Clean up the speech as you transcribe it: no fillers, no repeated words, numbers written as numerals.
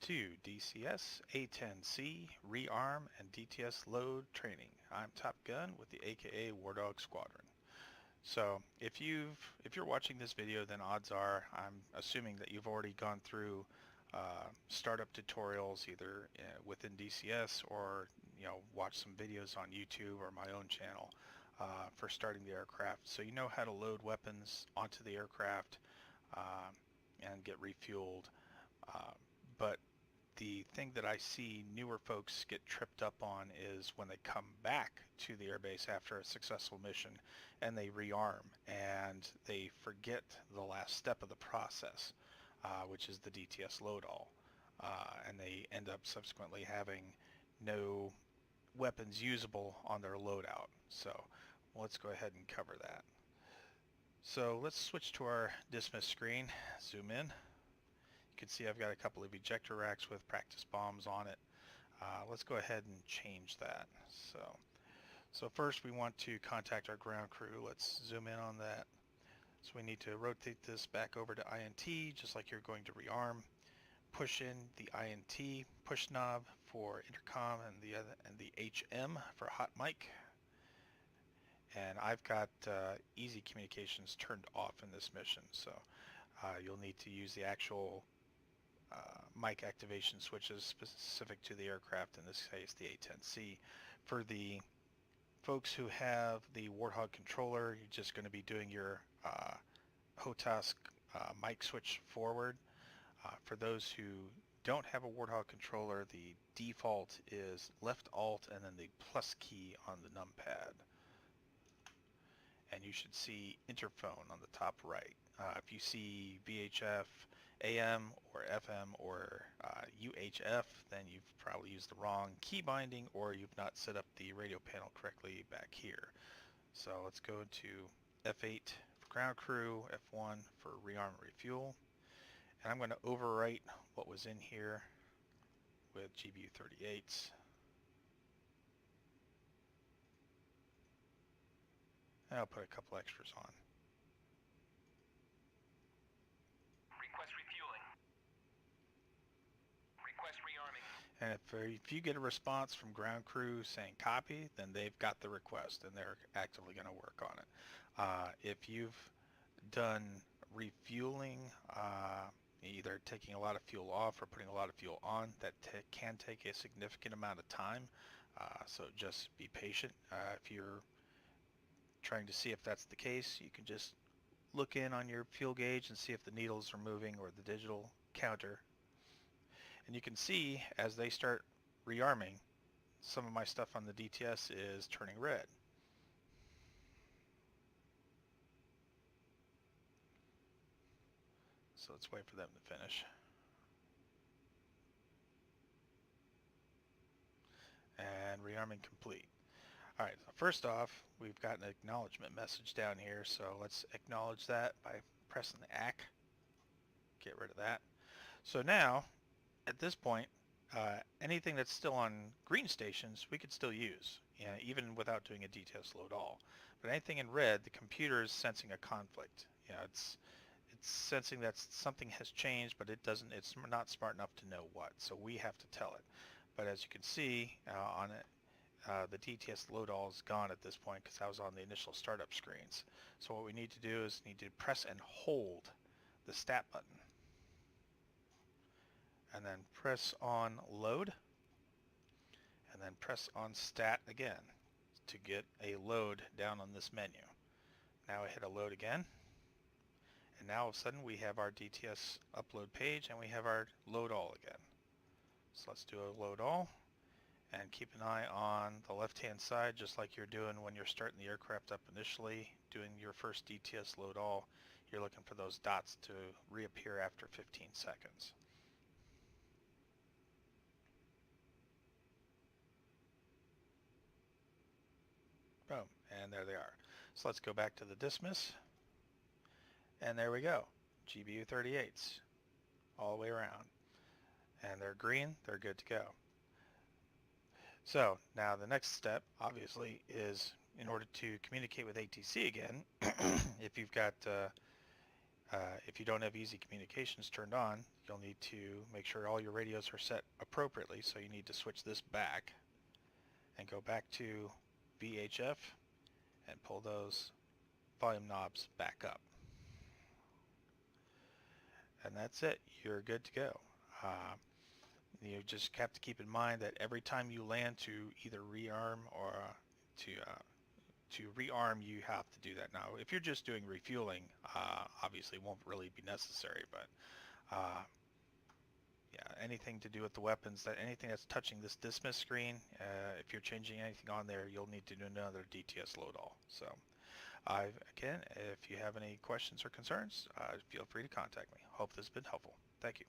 to DCS A-10C Rearm and DTS Load Training. I'm Top Gun with the AKA War Dog Squadron. So if you're watching this video, then odds are I'm assuming that you've already gone through startup tutorials either within DCS or watch some videos on YouTube or my own channel for starting the aircraft. So you know how to load weapons onto the aircraft and get refueled. But the thing that I see newer folks get tripped up on is when they come back to the airbase after a successful mission and they rearm and they forget the last step of the process, which is the DTS Load All, and they end up subsequently having no weapons usable on their loadout. So let's go ahead and cover that. So let's switch to our dismiss screen, zoom in. You can see I've got a couple of ejector racks with practice bombs on it. Let's go ahead and change that. So first we want to contact our ground crew. Let's zoom in on that. So we need to rotate this back over to INT just like you're going to rearm. Push in the INT push knob for intercom and the HM for hot mic. And I've got easy communications turned off in this mission, so you'll need to use the actual mic activation switches specific to the aircraft, in this case the A-10C. For the folks who have the Warthog controller, you're just going to be doing your HOTAS mic switch forward. For those who don't have a Warthog controller, the default is left alt and then the plus key on the numpad. And you should see interphone on the top right. If you see VHF, AM, or FM, or UHF, then you've probably used the wrong key binding or you've not set up the radio panel correctly back here. So let's go to F8 for ground crew, F1 for rearm and refuel. And I'm going to overwrite what was in here with GBU-38s. And I'll put a couple extras on. Request refueling. Request rearming. And if you get a response from ground crew saying copy, then they've got the request and they're actively going to work on it. If you've done refueling, either taking a lot of fuel off or putting a lot of fuel on, that can take a significant amount of time. So just be patient. If you're trying to see if that's the case, you can just look in on your fuel gauge and see if the needles are moving or the digital counter. And you can see as they start rearming, some of my stuff on the DTS is turning red. So let's wait for them to finish. And rearming complete. Alright, so first off, we've got an acknowledgement message down here, so let's acknowledge that by pressing the ACK. Get rid of that. So now, at this point, anything that's still on green stations, we could still use, even without doing a DTS Load All. But anything in red, the computer is sensing a conflict. It's sensing that something has changed, but it's not smart enough to know what, so we have to tell it. But as you can see on it, the DTS Load All is gone at this point because I was on the initial startup screens. So what we need to do is need to press and hold the stat button. And then press on load. And then press on stat again to get a load down on this menu. Now I hit a load again. And now all of a sudden we have our DTS upload page and we have our load all again. So let's do a load all. And keep an eye on the left-hand side, just like you're doing when you're starting the aircraft up initially, doing your first DTS Load All. You're looking for those dots to reappear after 15 seconds. Boom, and there they are. So let's go back to the dismiss. And there we go, GBU-38s, all the way around. And they're green, they're good to go. So now the next step obviously is in order to communicate with ATC again, if you've got If you don't have easy communications turned on, you'll need to make sure all your radios are set appropriately, so you need to switch this back and go back to VHF and pull those volume knobs back up. And that's it. You're good to go. You just have to keep in mind that every time you land to either rearm or to rearm, you have to do that. Now, if you're just doing refueling, obviously it won't really be necessary, but yeah, anything to do with the weapons, anything that's touching this dismiss screen, if you're changing anything on there, you'll need to do another DTS Load All. So, again, if you have any questions or concerns, feel free to contact me. Hope this has been helpful. Thank you.